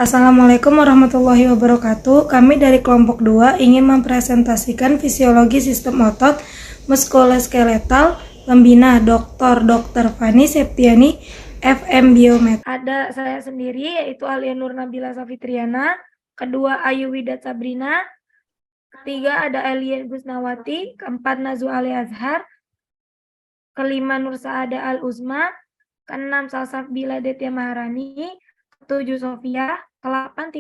Assalamualaikum warahmatullahi wabarakatuh. Kami dari kelompok 2 ingin mempresentasikan fisiologi sistem otot muskuloskeletal pembina Dr. Fani Septiani FM Biomed. Ada saya sendiri yaitu Alia Nur Nabila Safitriana, kedua Ayu Widat Sabrina, ketiga ada Elia Gusnawati, keempat Nazu Ali Azhar, kelima Nur Saada Al Uzma, keenam Salsabila Detya Maharani, ketujuh Sofia, ke-8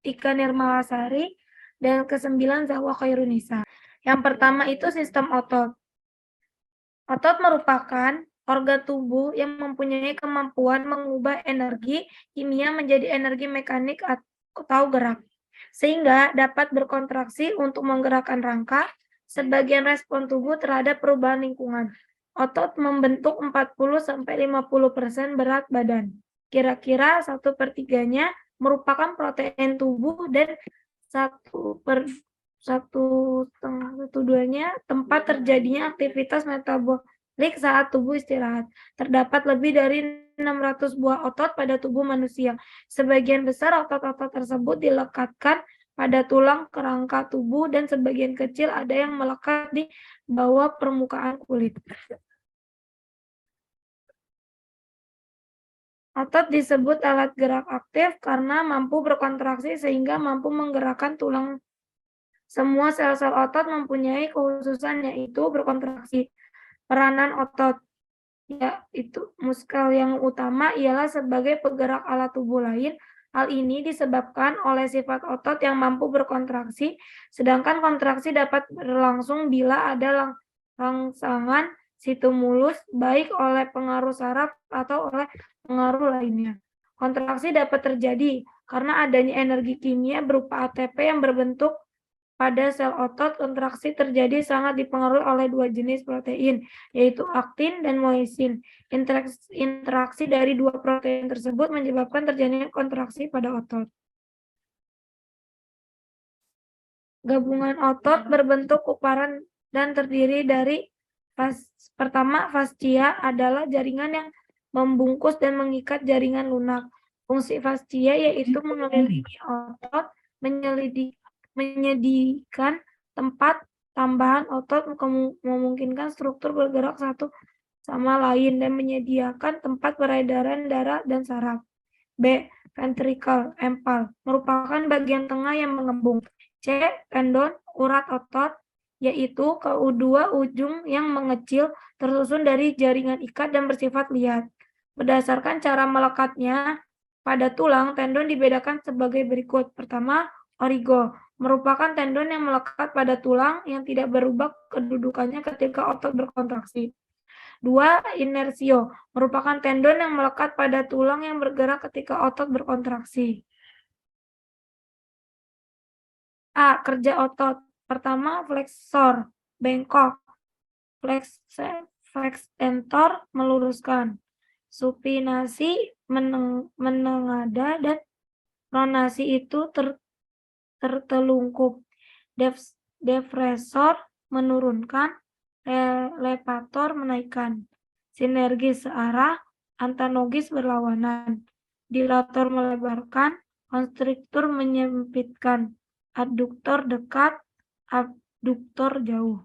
Tika Nirmalasari, dan ke-9 Zahwa Khairunisa. Yang pertama itu sistem otot. Otot merupakan organ tubuh yang mempunyai kemampuan mengubah energi kimia menjadi energi mekanik atau gerak, sehingga dapat berkontraksi untuk menggerakkan rangka sebagian respon tubuh terhadap perubahan lingkungan. Otot membentuk 40-50% berat badan. Kira-kira 1/3-nya merupakan protein tubuh dan 1/2-nya tempat terjadinya aktivitas metabolik saat tubuh istirahat. Terdapat lebih dari 600 buah otot pada tubuh manusia. Sebagian besar otot-otot tersebut dilekatkan pada tulang kerangka tubuh dan sebagian kecil ada yang melekat di bawah permukaan kulit. Otot disebut alat gerak aktif karena mampu berkontraksi sehingga mampu menggerakkan tulang. Semua sel-sel otot mempunyai kekhususan yaitu berkontraksi. Peranan otot yaitu muskel yang utama ialah sebagai penggerak alat tubuh lain. Hal ini disebabkan oleh sifat otot yang mampu berkontraksi, sedangkan kontraksi dapat berlangsung bila ada rangsangan stimulus baik oleh pengaruh saraf atau oleh pengaruh lainnya. Kontraksi dapat terjadi karena adanya energi kimia berupa ATP yang berbentuk pada sel otot. Kontraksi terjadi sangat dipengaruhi oleh dua jenis protein, yaitu aktin dan myosin. Interaksi dari dua protein tersebut menyebabkan terjadinya kontraksi pada otot. Gabungan otot berbentuk kuparan dan terdiri dari pertama, fascia adalah jaringan yang membungkus dan mengikat jaringan lunak. Fungsi fascia yaitu mengelilingi otot, menyediakan tempat tambahan otot, memungkinkan struktur bergerak satu sama lain, dan menyediakan tempat peredaran darah dan saraf. B. Ventricle empal merupakan bagian tengah yang mengembung. C. Tendon urat otot, yaitu kedua ujung yang mengecil tersusun dari jaringan ikat dan bersifat liat. Berdasarkan cara melekatnya pada tulang, tendon dibedakan sebagai berikut. Pertama, origo merupakan tendon yang melekat pada tulang yang tidak berubah kedudukannya ketika otot berkontraksi. 2. Inersio merupakan tendon yang melekat pada tulang yang bergerak ketika otot berkontraksi. A. Kerja otot. Pertama, flexor, bengkok. Flexentor, meluruskan. Supinasi, menengada, dan pronasi itu tertelungkup. Depressor, menurunkan. Elevator, menaikkan. Sinergis searah, antagonis berlawanan. Dilator, melebarkan. Konstriktor, menyempitkan. Adduktor, dekat. Abduktor, jauh.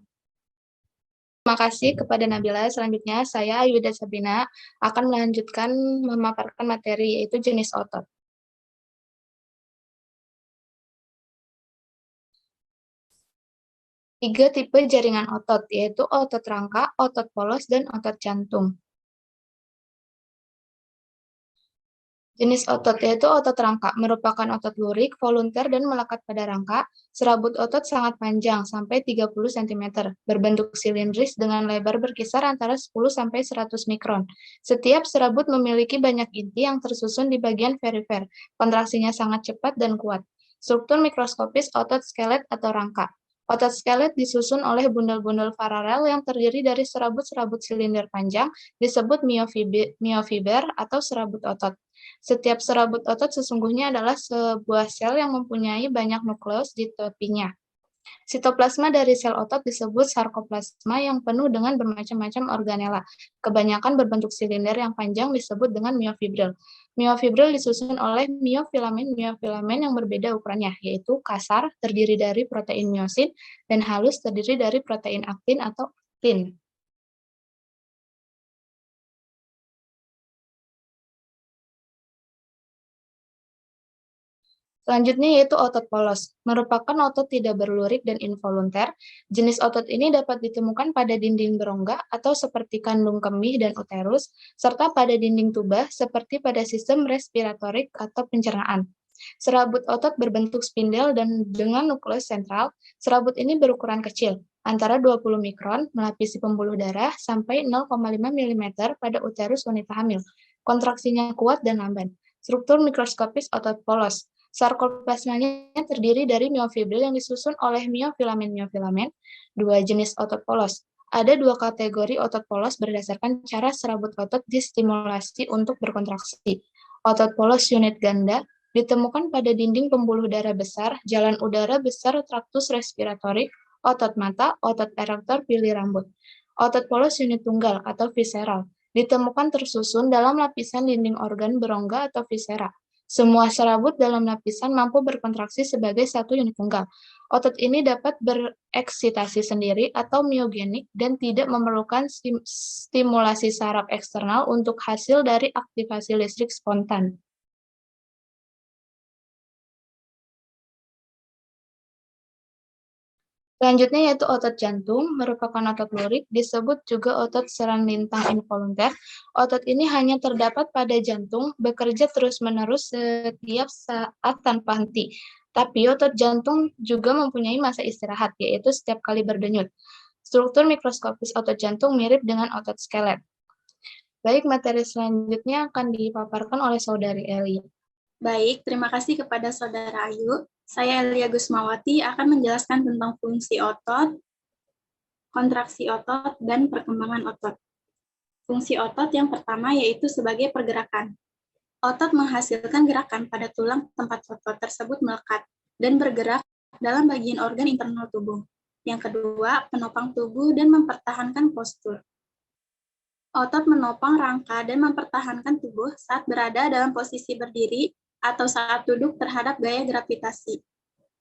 Terima kasih kepada Nabila. Selanjutnya, saya Ayu Widat Sabrina akan melanjutkan memaparkan materi, yaitu jenis otot. Tiga tipe jaringan otot, yaitu otot rangka, otot polos, dan otot jantung. Jenis otot yaitu otot rangka, merupakan otot lurik, volunteer, dan melekat pada rangka. Serabut otot sangat panjang, sampai 30 cm, berbentuk silindris dengan lebar berkisar antara 10-100 mikron. Setiap serabut memiliki banyak inti yang tersusun di bagian perifer. Kontraksinya sangat cepat dan kuat. Struktur mikroskopis otot skelet atau rangka. Otot skelet disusun oleh bundel-bundel paralel yang terdiri dari serabut-serabut silinder panjang, disebut myofiber atau serabut otot. Setiap serabut otot sesungguhnya adalah sebuah sel yang mempunyai banyak nukleus di tepinya. Sitoplasma dari sel otot disebut sarkoplasma yang penuh dengan bermacam-macam organela. Kebanyakan berbentuk silinder yang panjang disebut dengan miofibril. Miofibril disusun oleh miofilamen yang berbeda ukurannya, yaitu kasar, terdiri dari protein miosin, dan halus, terdiri dari protein aktin atau aktin. Selanjutnya yaitu otot polos, merupakan otot tidak berlurik dan involunter. Jenis otot ini dapat ditemukan pada dinding berongga atau seperti kandung kemih dan uterus, serta pada dinding tuba seperti pada sistem respiratorik atau pencernaan. Serabut otot berbentuk spindel dan dengan nukleus sentral. Serabut ini berukuran kecil, antara 20 mikron melapisi pembuluh darah sampai 0,5 mm pada uterus wanita hamil. Kontraksinya kuat dan lamban. Struktur mikroskopis otot polos. Sarkoplasmanya terdiri dari miofibril yang disusun oleh miofilamen, dua jenis otot polos. Ada dua kategori otot polos berdasarkan cara serabut otot distimulasi untuk berkontraksi. Otot polos unit ganda ditemukan pada dinding pembuluh darah besar, jalan udara besar traktus respiratorik, otot mata, otot erektor pili rambut. Otot polos unit tunggal atau visceral ditemukan tersusun dalam lapisan dinding organ berongga atau viscera. Semua serabut dalam lapisan mampu berkontraksi sebagai satu unit tunggal. Otot ini dapat bereksitasi sendiri atau miogenik dan tidak memerlukan stimulasi saraf eksternal untuk hasil dari aktivasi listrik spontan. Selanjutnya yaitu otot jantung, merupakan otot lurik, disebut juga otot serang lintang involunter. Otot ini hanya terdapat pada jantung, bekerja terus-menerus setiap saat tanpa henti. Tapi otot jantung juga mempunyai masa istirahat, yaitu setiap kali berdenyut. Struktur mikroskopis otot jantung mirip dengan otot skelet. Baik, materi selanjutnya akan dipaparkan oleh Saudari Eli. Baik, terima kasih kepada Saudara Ayu. Saya Elia Gusmawati akan menjelaskan tentang fungsi otot, kontraksi otot, dan perkembangan otot. Fungsi otot yang pertama yaitu sebagai pergerakan. Otot menghasilkan gerakan pada tulang tempat otot tersebut melekat dan bergerak dalam bagian organ internal tubuh. Yang kedua, penopang tubuh dan mempertahankan postur. Otot menopang rangka dan mempertahankan tubuh saat berada dalam posisi berdiri atau saat duduk terhadap gaya gravitasi.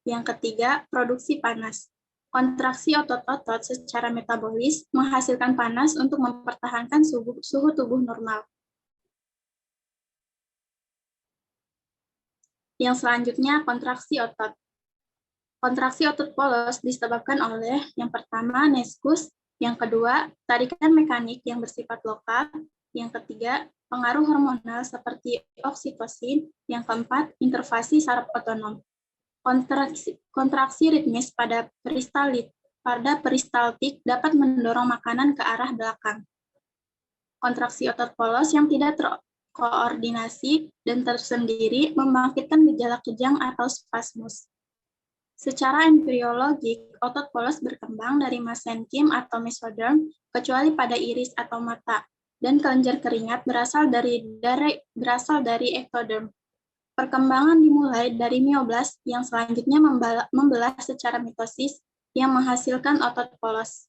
Yang ketiga, produksi panas. Kontraksi otot-otot secara metabolis menghasilkan panas untuk mempertahankan suhu tubuh normal. Yang selanjutnya, kontraksi otot. Kontraksi otot polos disebabkan oleh yang pertama, meniskus, yang kedua, tarikan mekanik yang bersifat lokal, yang ketiga, pengaruh hormonal seperti oksitosin, yang keempat, intervasi saraf otonom. Kontraksi ritmis pada peristaltik dapat mendorong makanan ke arah belakang. Kontraksi otot polos yang tidak terkoordinasi dan tersendiri membangkitkan gejala kejang atau spasmus. Secara embriologik, otot polos berkembang dari mesenkim atau mesoderm, kecuali pada iris atau mata, dan kelenjar keringat berasal dari ektoderm. Perkembangan dimulai dari mioblas yang selanjutnya membelah secara mitosis yang menghasilkan otot polos.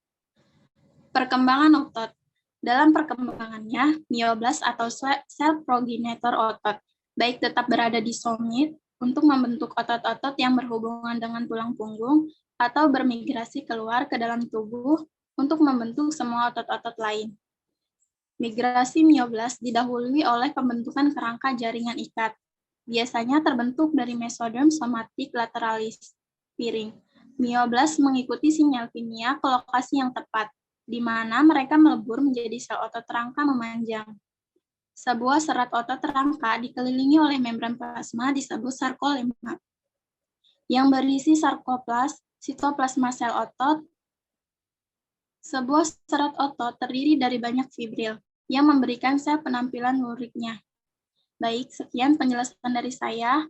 Perkembangan otot. Dalam perkembangannya, mioblas atau sel progenitor otot, baik tetap berada di somit untuk membentuk otot-otot yang berhubungan dengan tulang punggung atau bermigrasi keluar ke dalam tubuh untuk membentuk semua otot-otot lain. Migrasi mioblas didahului oleh pembentukan kerangka jaringan ikat. Biasanya terbentuk dari mesoderm somatic lateralis piring. Mioblas mengikuti sinyal kimia ke lokasi yang tepat, di mana mereka melebur menjadi sel otot rangka memanjang. Sebuah serat otot rangka dikelilingi oleh membran plasma disebut sarkolemma, yang berisi sarkoplas, sitoplasma sel otot. Sebuah serat otot terdiri dari banyak fibril, yang memberikan sel penampilan luriknya. Baik, sekian penjelasan dari saya.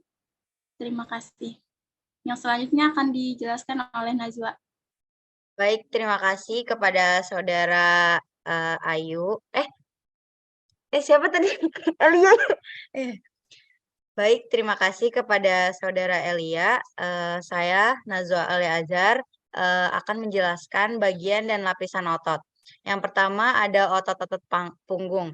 Terima kasih. Yang selanjutnya akan dijelaskan oleh Najwa. Baik, terima kasih kepada Saudara Ayu. Siapa tadi? Elia. Baik, terima kasih kepada Saudara Elia. Saya Najwa Alia Azhar akan menjelaskan bagian dan lapisan otot. Yang pertama ada otot-otot punggung.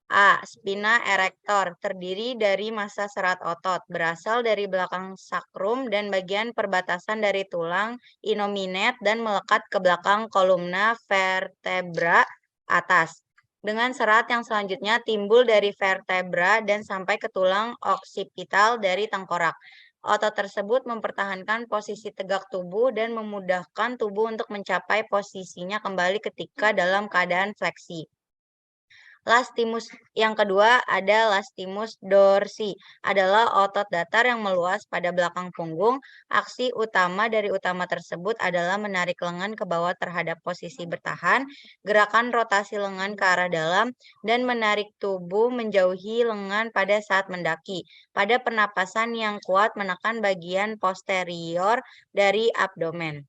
A. Spina erector, terdiri dari massa serat otot, berasal dari belakang sakrum dan bagian perbatasan dari tulang innominate dan melekat ke belakang kolumna vertebra atas. Dengan serat yang selanjutnya timbul dari vertebra dan sampai ke tulang oksipital dari tengkorak. Otot tersebut mempertahankan posisi tegak tubuh dan memudahkan tubuh untuk mencapai posisinya kembali ketika dalam keadaan fleksi. Lastimus yang kedua ada lastimus dorsi, adalah otot datar yang meluas pada belakang punggung. Aksi utama dari utama tersebut adalah menarik lengan ke bawah terhadap posisi bertahan, gerakan rotasi lengan ke arah dalam, dan menarik tubuh menjauhi lengan pada saat mendaki. Pada pernapasan yang kuat menekan bagian posterior dari abdomen.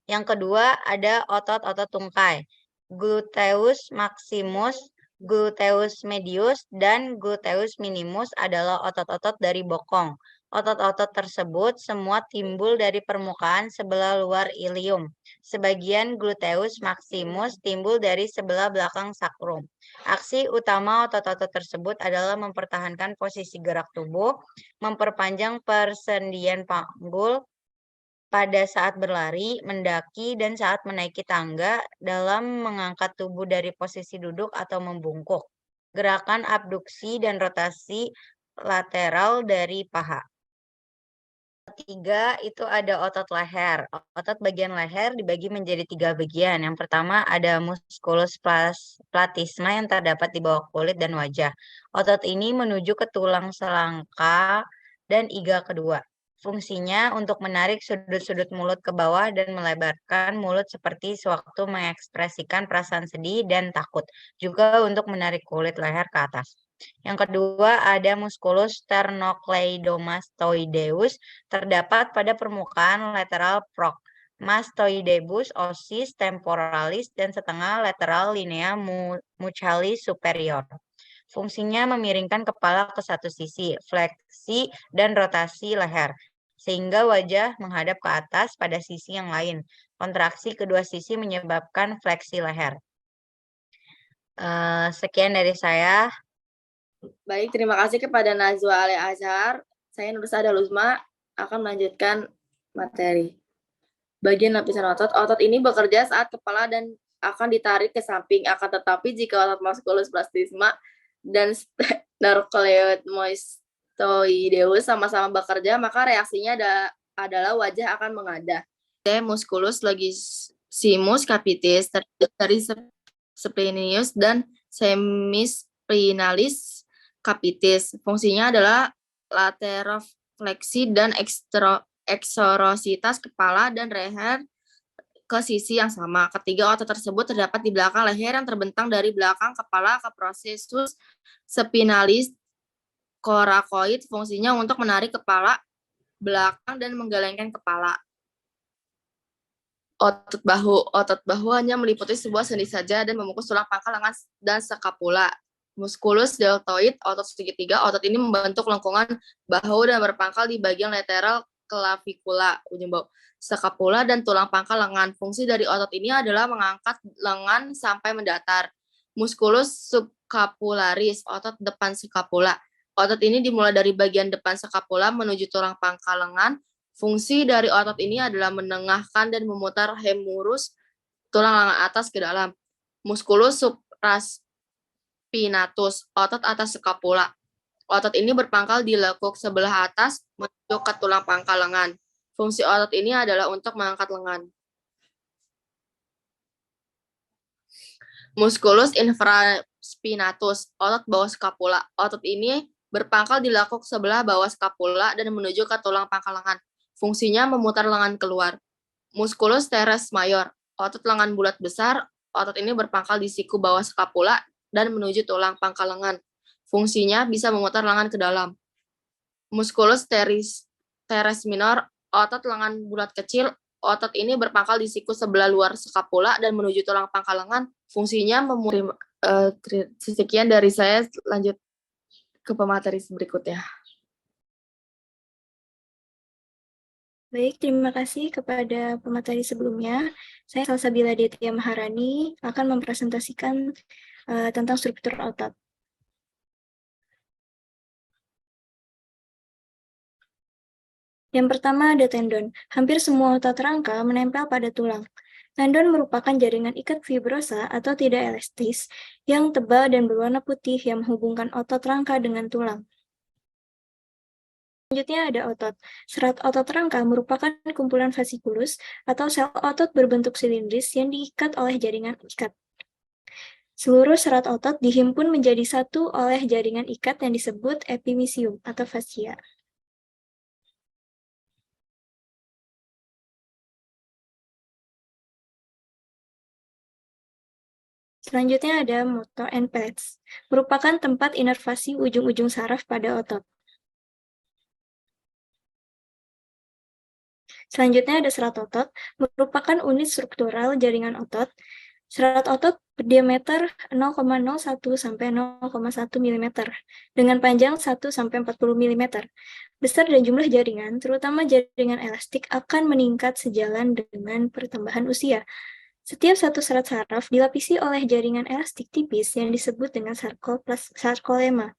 Yang kedua ada otot-otot tungkai. Gluteus maximus, gluteus medius, dan gluteus minimus adalah otot-otot dari bokong. Otot-otot tersebut semua timbul dari permukaan sebelah luar ilium. Sebagian gluteus maximus timbul dari sebelah belakang sakrum. Aksi utama otot-otot tersebut adalah mempertahankan posisi gerak tubuh, memperpanjang persendian panggul pada saat berlari, mendaki, dan saat menaiki tangga dalam mengangkat tubuh dari posisi duduk atau membungkuk. Gerakan abduksi dan rotasi lateral dari paha. Ketiga itu ada otot leher. Otot bagian leher dibagi menjadi 3 bagian. Yang pertama ada musculus platysma yang terdapat di bawah kulit dan wajah. Otot ini menuju ke tulang selangka dan iga kedua. Fungsinya untuk menarik sudut-sudut mulut ke bawah dan melebarkan mulut seperti sewaktu mengekspresikan perasaan sedih dan takut. Juga untuk menarik kulit leher ke atas. Yang kedua ada musculus sternocleidomastoideus, terdapat pada permukaan lateral mastoidebus, osis temporalis, dan setengah lateral linea muchalis superior. Fungsinya memiringkan kepala ke satu sisi, fleksi dan rotasi leher, sehingga wajah menghadap ke atas pada sisi yang lain. Kontraksi kedua sisi menyebabkan fleksi leher. Sekian dari saya. Baik, terima kasih kepada Najwa Ali Azhar. Saya Nursada Luzma akan melanjutkan materi. Bagian lapisan otot. Otot ini bekerja saat kepala dan akan ditarik ke samping. Akan tetapi jika otot musculus platysma dan sternocleidomastoideus sama-sama bekerja, maka reaksinya adalah wajah akan mengadah. Musculus longissimus capitis terdiri dari splenius dan semisplinalis capitis. Fungsinya adalah laterofleksi dan eksorositas kepala dan leher ke sisi yang sama. Ketiga otot tersebut terdapat di belakang leher yang terbentang dari belakang kepala ke processus spinalis coracoid. Fungsinya untuk menarik kepala belakang dan menggelengkan kepala. Otot bahu hanya meliputi sebuah sendi saja dan memungkus tulang pangkal lengan dan skapula. Musculus deltoid, otot segitiga. Otot ini membentuk lengkungan bahu dan berpangkal di bagian lateral klavikula, ujung bahu, skapula, dan tulang pangkal lengan. Fungsi dari otot ini adalah mengangkat lengan sampai mendatar. Musculus subscapularis, otot depan skapula. Otot ini dimulai dari bagian depan skapula menuju tulang pangkal lengan. Fungsi dari otot ini adalah menengahkan dan memutar hemurus tulang lengan atas ke dalam. Musculus supraspinatus, otot atas skapula. Otot ini berpangkal di lekuk sebelah atas menuju ke tulang pangkal lengan. Fungsi otot ini adalah untuk mengangkat lengan. Musculus infraspinatus, otot bawah skapula. Otot ini berpangkal di lekuk sebelah bawah skapula dan menuju ke tulang pangkal lengan. Fungsinya memutar lengan keluar. Musculus teres major, otot lengan bulat besar. Otot ini berpangkal di siku bawah skapula dan menuju tulang pangkal lengan. Fungsinya bisa memutar lengan ke dalam. Musculus teres minor, otot lengan bulat kecil. Otot ini berpangkal di siku sebelah luar skapula dan menuju tulang pangkal lengan. Fungsinya memutar. Sekian dari saya, lanjut ke pemateri berikutnya. Baik, terima kasih kepada pemateri sebelumnya. Saya Salsabila Detya Maharani akan mempresentasikan tentang struktur otot. Yang pertama ada tendon. Hampir semua otot rangka menempel pada tulang. Tendon merupakan jaringan ikat fibrosa atau tidak elastis yang tebal dan berwarna putih yang menghubungkan otot rangka dengan tulang. Selanjutnya ada otot. Serat otot rangka merupakan kumpulan vasikulus atau sel otot berbentuk silindris yang diikat oleh jaringan ikat. Seluruh serat otot dihimpun menjadi satu oleh jaringan ikat yang disebut epimisium atau fascia. Selanjutnya ada motor and pellets, merupakan tempat inervasi ujung-ujung saraf pada otot. Selanjutnya ada serat otot, merupakan unit struktural jaringan otot. Serat otot berdiameter 0,01 sampai 0,1 mm dengan panjang 1 sampai 40 mm. Besar dan jumlah jaringan, terutama jaringan elastik, akan meningkat sejalan dengan pertambahan usia. Setiap satu serat saraf dilapisi oleh jaringan elastik tipis yang disebut dengan sarkolema.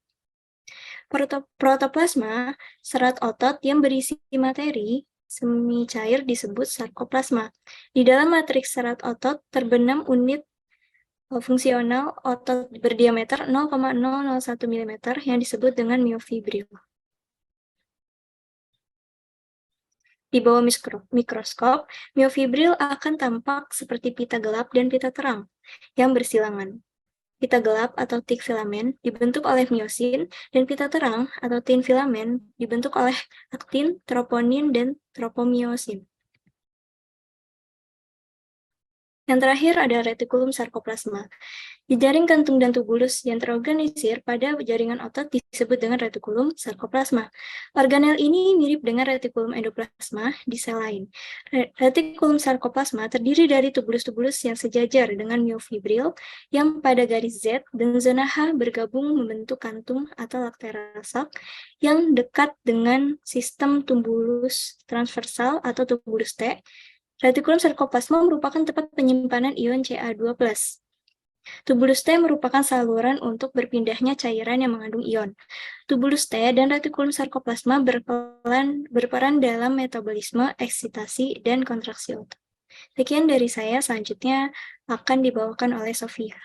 Protoplasma, serat otot yang berisi materi semi cair disebut sarkoplasma. Di dalam matriks serat otot terbenam unit fungsional otot berdiameter 0,001 mm yang disebut dengan myofibril. Di bawah mikroskop, myofibril akan tampak seperti pita gelap dan pita terang yang bersilangan. Pita gelap atau thick filamen dibentuk oleh miosin, dan pita terang atau thin filamen dibentuk oleh aktin, troponin, dan tropomiosin. Yang terakhir ada retikulum sarkoplasma. Di jaring kantung dan tubulus yang terorganisir pada jaringan otot disebut dengan retikulum sarkoplasma. Organel ini mirip dengan retikulum endoplasma di sel lain. Retikulum sarkoplasma terdiri dari tubulus-tubulus yang sejajar dengan myofibril yang pada garis Z dan zona H bergabung membentuk kantung atau lateral sac yang dekat dengan sistem tubulus transversal atau tubulus T. Retikulum sarkoplasma merupakan tempat penyimpanan ion Ca2+. Tubulus T merupakan saluran untuk berpindahnya cairan yang mengandung ion. Tubulus T dan retikulum sarkoplasma berperan dalam metabolisme, eksitasi, dan kontraksi otot. Sekian dari saya, selanjutnya akan dibawakan oleh Sofia.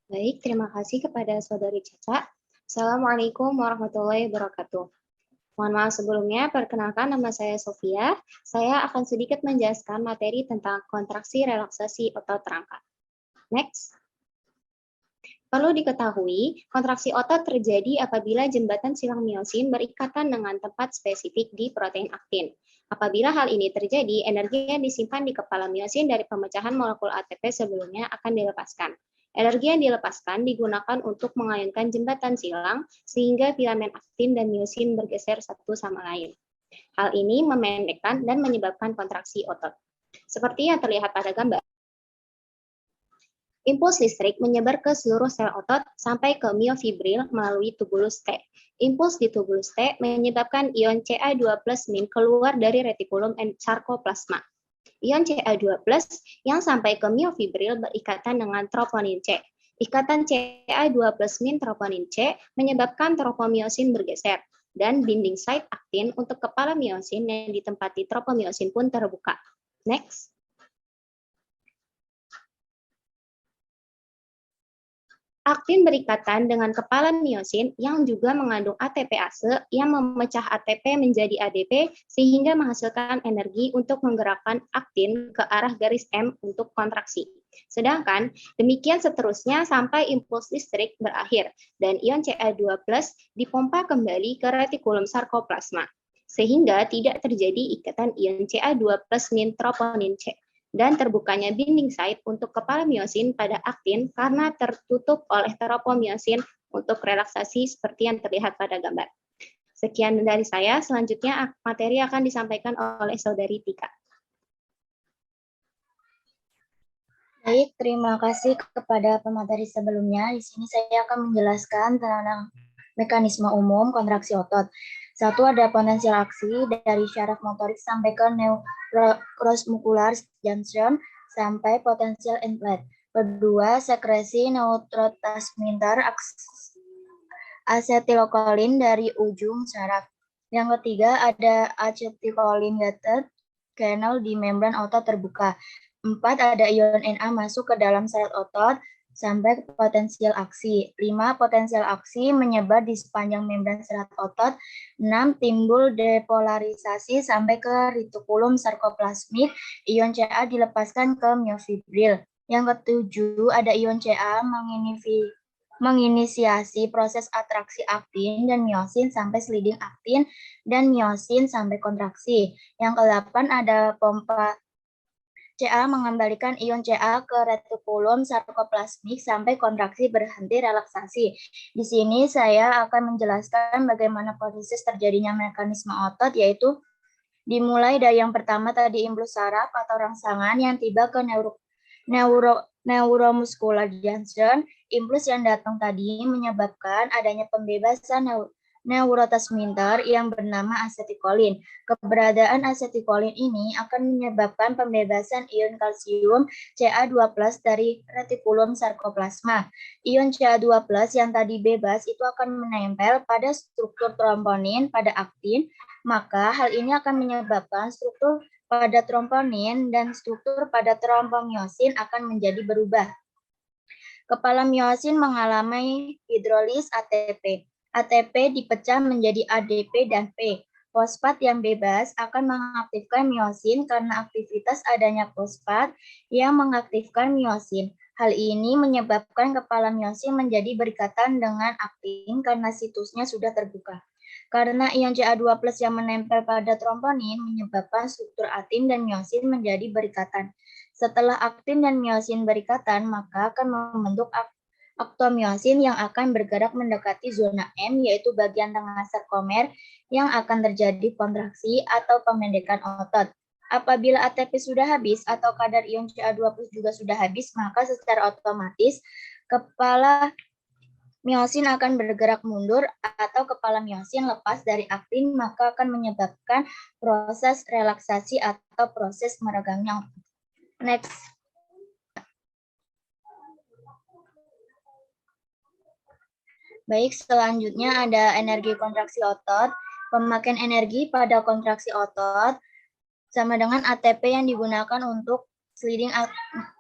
Baik, terima kasih kepada Saudari Caca. Assalamualaikum warahmatullahi wabarakatuh. Mohon maaf sebelumnya, perkenalkan nama saya Sofia. Saya akan sedikit menjelaskan materi tentang kontraksi relaksasi otot rangka. Next. Perlu diketahui, kontraksi otot terjadi apabila jembatan silang miosin berikatan dengan tempat spesifik di protein aktin. Apabila hal ini terjadi, energi yang disimpan di kepala miosin dari pemecahan molekul ATP sebelumnya akan dilepaskan. Energi yang dilepaskan digunakan untuk mengayunkan jembatan silang sehingga filamen aktin dan miosin bergeser satu sama lain. Hal ini memendekkan dan menyebabkan kontraksi otot. Seperti yang terlihat pada gambar, impuls listrik menyebar ke seluruh sel otot sampai ke myofibril melalui tubulus T. Impuls di tubulus T menyebabkan ion Ca2+ keluar dari retikulum sarkoplasma. Ion Ca2+ yang sampai ke myofibril berikatan dengan troponin C. Ikatan Ca2+ troponin C menyebabkan tropomiosin bergeser, dan binding site aktin untuk kepala miosin yang ditempati tropomiosin pun terbuka. Next. Aktin berikatan dengan kepala miosin yang juga mengandung ATPase yang memecah ATP menjadi ADP sehingga menghasilkan energi untuk menggerakkan aktin ke arah garis M untuk kontraksi. Sedangkan demikian seterusnya sampai impuls listrik berakhir dan ion Ca2+ dipompa kembali ke retikulum sarkoplasma sehingga tidak terjadi ikatan ion Ca2+ troponin C dan terbukanya binding site untuk kepala miosin pada aktin karena tertutup oleh tropomiosin untuk relaksasi seperti yang terlihat pada gambar. Sekian dari saya, selanjutnya materi akan disampaikan oleh Saudari Tika. Baik, terima kasih kepada pemateri sebelumnya. Di sini saya akan menjelaskan tentang mekanisme umum kontraksi otot. Satu, ada potensial aksi dari syaraf motorik sampai ke crossmuscular junction sampai potensial inlet. Kedua, sekresi neurotransmitter asetilkolin dari ujung saraf. Yang ketiga, ada acetylcholine gated channel di membran otot terbuka. 4, ada ion Na masuk ke dalam sel otot sampai potensial aksi. 5, potensial aksi menyebar di sepanjang membran serat otot. 6, timbul depolarisasi sampai ke retikulum sarkoplasmik. Ion Ca dilepaskan ke miofibril. Yang ketujuh, ada ion Ca menginisiasi proses atraksi aktin dan miosin sampai sliding aktin dan miosin sampai kontraksi. Yang ke-8, ada pompa Ca mengembalikan ion Ca ke retikulum sarkoplasmik sampai kontraksi berhenti relaksasi. Di sini saya akan menjelaskan bagaimana proses terjadinya mekanisme otot, yaitu dimulai dari yang pertama tadi impuls saraf atau rangsangan yang tiba ke neuromuscular junction. Impuls yang datang tadi menyebabkan adanya pembebasan neurotransmitter yang bernama asetilkolin. Keberadaan asetilkolin ini akan menyebabkan pembebasan ion kalsium Ca2+ dari retikulum sarkoplasma. Ion Ca2+ yang tadi bebas itu akan menempel pada struktur trombonin pada aktin, maka hal ini akan menyebabkan struktur pada trombonin dan struktur pada trombomyosin akan menjadi berubah. Kepala myosin mengalami hidrolis ATP. ATP dipecah menjadi ADP dan P. Fosfat yang bebas akan mengaktifkan myosin karena aktivitas adanya fosfat yang mengaktifkan myosin. Hal ini menyebabkan kepala myosin menjadi berikatan dengan aktin karena situsnya sudah terbuka. Karena ion Ca2+ yang menempel pada trombonin menyebabkan struktur aktin dan myosin menjadi berikatan. Setelah aktin dan myosin berikatan, maka akan membentuk aktomyosin yang akan bergerak mendekati zona M, yaitu bagian tengah sarkomer yang akan terjadi kontraksi atau pemendekan otot. Apabila ATP sudah habis atau kadar ion Ca2+ juga sudah habis, maka secara otomatis kepala myosin akan bergerak mundur atau kepala myosin lepas dari aktin, maka akan menyebabkan proses relaksasi atau proses meregangnya otot. Next. Baik, selanjutnya ada energi kontraksi otot. Pemakaian energi pada kontraksi otot sama dengan ATP yang digunakan untuk sliding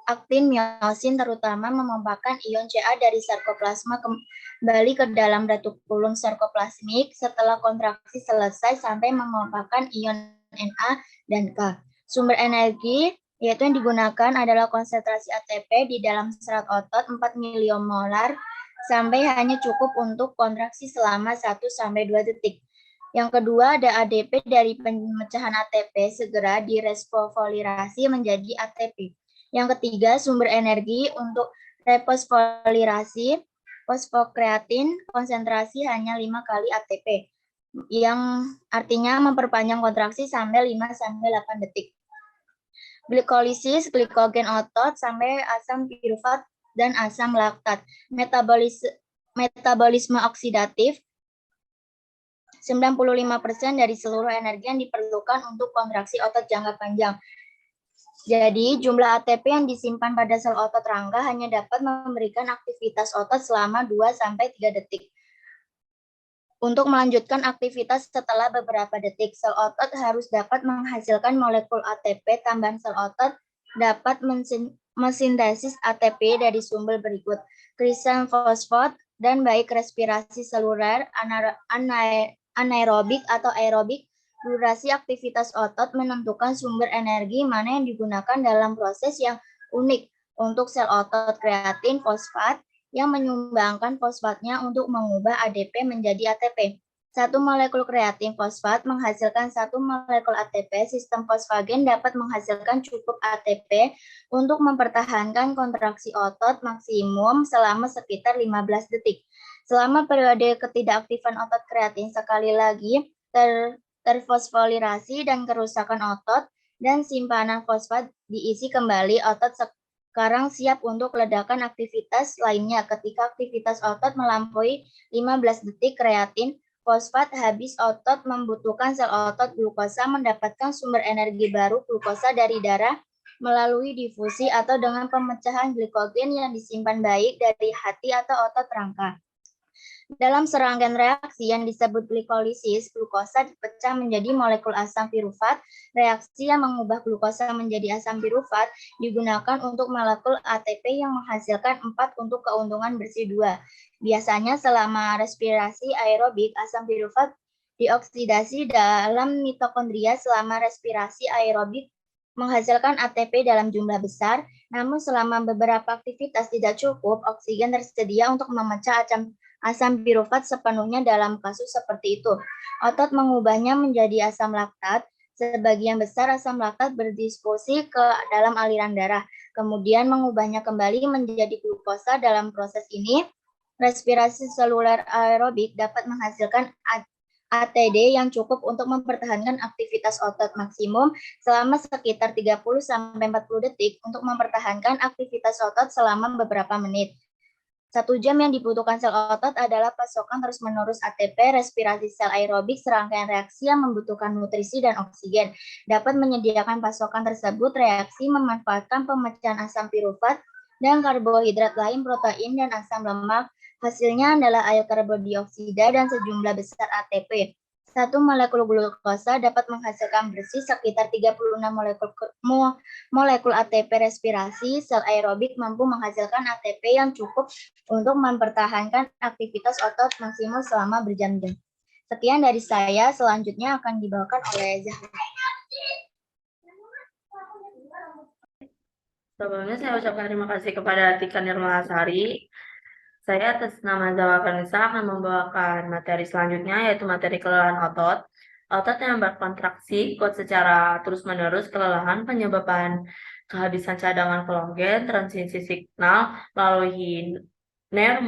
aktin myosin, terutama memompahkan ion Ca dari sarkoplasma kembali ke dalam retikulum sarkoplasmik setelah kontraksi selesai sampai memompahkan ion Na dan K. Sumber energi yaitu yang digunakan adalah konsentrasi ATP di dalam serat otot 4 milimolar sampai hanya cukup untuk kontraksi selama 1-2 detik. Yang kedua, ada ADP dari pemecahan ATP segera diresfosfolirasi menjadi ATP. Yang ketiga, sumber energi untuk refosfolirasi fosfokreatin konsentrasi hanya 5 kali ATP, yang artinya memperpanjang kontraksi sampai 5-8 detik. Glikolisis, glikogen otot sampai asam pirufat dan asam laktat. Metabolisme oksidatif 95% dari seluruh energi yang diperlukan untuk kontraksi otot jangka panjang. Jadi, jumlah ATP yang disimpan pada sel otot rangka hanya dapat memberikan aktivitas otot selama 2-3 detik. Untuk melanjutkan aktivitas setelah beberapa detik, sel otot harus dapat menghasilkan molekul ATP tambahan. Sel otot dapat mesintesis ATP dari sumber berikut: kristal fosfat dan baik respirasi seluler, anaerobik atau aerobik. Durasi aktivitas otot menentukan sumber energi mana yang digunakan dalam proses yang unik untuk sel otot. Kreatin fosfat yang menyumbangkan fosfatnya untuk mengubah ADP menjadi ATP. Satu molekul kreatin fosfat menghasilkan 1 molekul ATP. Sistem fosfagen dapat menghasilkan cukup ATP untuk mempertahankan kontraksi otot maksimum selama sekitar 15 detik. Selama periode ketidakaktifan otot, kreatin sekali lagi terfosfolirasi dan kerusakan otot dan simpanan fosfat diisi kembali. Otot sekarang siap untuk ledakan aktivitas lainnya. Ketika aktivitas otot melampaui 15 detik, kreatin fosfat habis, otot membutuhkan sel otot glukosa mendapatkan sumber energi baru glukosa dari darah melalui difusi atau dengan pemecahan glikogen yang disimpan baik dari hati atau otot rangka. Dalam serangkaian reaksi yang disebut glikolisis, glukosa dipecah menjadi molekul asam pirufat. Reaksi yang mengubah glukosa menjadi asam pirufat digunakan untuk molekul ATP yang menghasilkan 4 untuk keuntungan bersih 2. Biasanya selama respirasi aerobik, asam pirufat dioksidasi dalam mitokondria. Selama respirasi aerobik menghasilkan ATP dalam jumlah besar, namun selama beberapa aktivitas tidak cukup, oksigen tersedia untuk memecah asam pirufat sepenuhnya. Dalam kasus seperti itu, otot mengubahnya menjadi asam laktat. Sebagian besar asam laktat berdiskusi ke dalam aliran darah, kemudian mengubahnya kembali menjadi glukosa. Dalam proses ini, respirasi seluler aerobik dapat menghasilkan ATD yang cukup untuk mempertahankan aktivitas otot maksimum selama sekitar 30-40 detik untuk mempertahankan aktivitas otot selama beberapa menit. 1 jam yang dibutuhkan sel otot adalah pasokan terus-menerus ATP. Respirasi sel aerobik, serangkaian reaksi yang membutuhkan nutrisi dan oksigen, dapat menyediakan pasokan tersebut. Reaksi memanfaatkan pemecahan asam pirufat dan karbohidrat lain, protein, dan asam lemak. Hasilnya adalah air karbodioksida dan sejumlah besar ATP. 1 molekul glukosa dapat menghasilkan bersih sekitar 36 molekul ATP. Respirasi sel aerobik mampu menghasilkan ATP yang cukup untuk mempertahankan aktivitas otot maksimum selama berjam-jam. Sekian dari saya, selanjutnya akan dibawakan oleh Zahra. Sebelumnya saya ucapkan terima kasih kepada Tika Nirmalasari. Saya atas nama Zawa Kanisa akan membawakan materi selanjutnya, yaitu materi kelelahan otot. Otot yang berkontraksi kuat secara terus-menerus, kelelahan penyebabkan kehabisan cadangan kolagen, transisi signal melalui nerve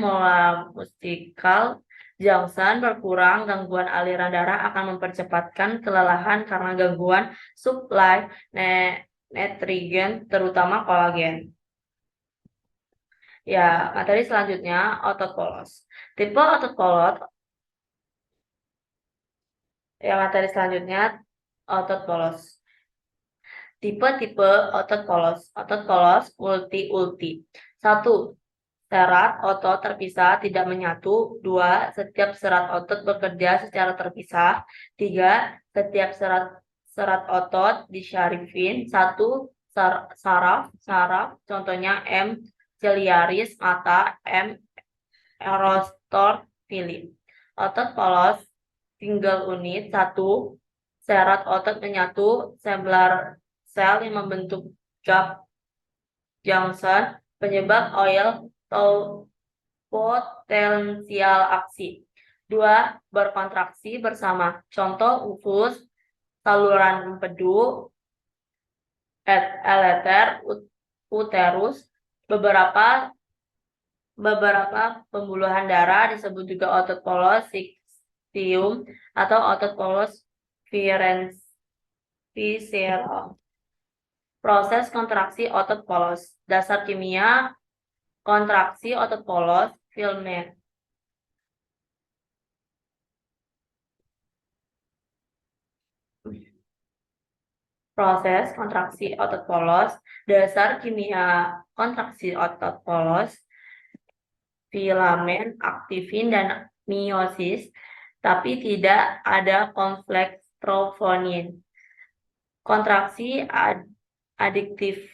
muscular junction berkurang, gangguan aliran darah akan mempercepatkan kelelahan karena gangguan suplai nutrien, terutama kolagen. Ya, materi selanjutnya otot polos. Tipe otot polos. Ya, materi selanjutnya otot polos. Tipe-tipe otot polos. Otot polos multi-ulti. 1. Serat otot terpisah tidak menyatu. 2. Setiap serat otot bekerja secara terpisah. 3. Setiap serat otot disyarifin. 1. Saraf, contohnya M. ciliaris, mata, M. erostor, Philip. Otot polos single unit. 1. Serat otot menyatu, semblar sel yang membentuk gap junction, penyebab oil potensial aksi. 2. Berkontraksi bersama, contoh usus, saluran empedu, ureter, uterus. Beberapa pembuluhan darah disebut juga otot polos sistium atau otot polos visceral. Proses kontraksi otot polos. Dasar kimia kontraksi otot polos, filament. Proses kontraksi otot polos. Dasar kimia kontraksi otot polos, filamen, aktifin, dan meiosis, tapi tidak ada kompleks troponin. Kontraksi adiktif.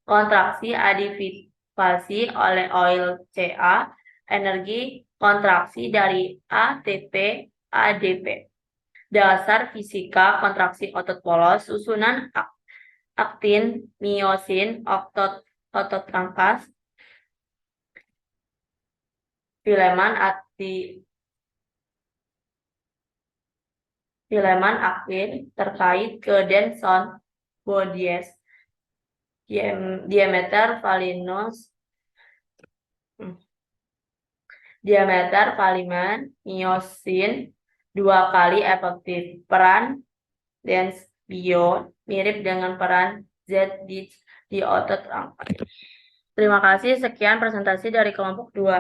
Kontraksi adivasi oleh oil Ca, energi kontraksi dari ATP, ADP. Dasar fisika kontraksi otot polos, susunan aktin, miosin, otot rangkas, filamen aktin terkait ke Denson bodies, diameter filamen miosin 2 kali efektif. Peran dens bio mirip dengan peran Z di otot rangka. Terima kasih, sekian presentasi dari kelompok 2.